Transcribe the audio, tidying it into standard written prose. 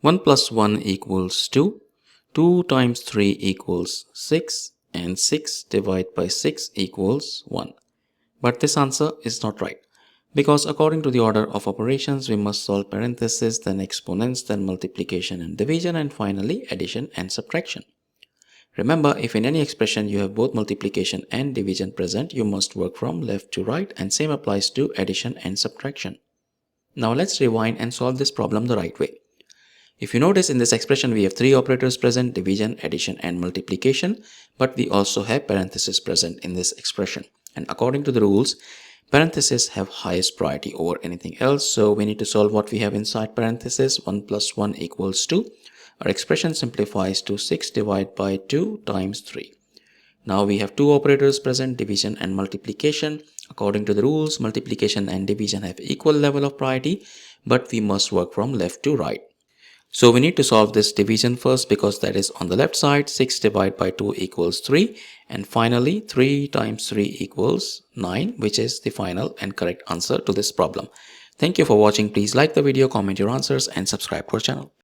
1 plus 1 equals 2, 2 times 3 equals 6, and 6 divided by 6 equals 1. But this answer is not right, because according to the order of operations, we must solve parentheses, then exponents, then multiplication and division, and finally addition and subtraction. Remember, if in any expression you have both multiplication and division present, you must work from left to right, and same applies to addition and subtraction. Now let's rewind and solve this problem the right way. If you notice, in this expression we have three operators present: division, addition and multiplication, but we also have parentheses present in this expression. And according to the rules, parentheses have highest priority over anything else, so we need to solve what we have inside parentheses. 1 plus 1 equals 2. Our expression simplifies to 6 divided by 2 times 3. Now we have two operators present, division and multiplication. According to the rules, multiplication and division have equal level of priority, but we must work from left to right. So we need to solve this division first, because that is on the left side. 6 divided by 2 equals 3. And finally 3 times 3 equals 9, which is the final and correct answer to this problem. Thank you for watching. Please like the video, comment your answers and subscribe to our channel.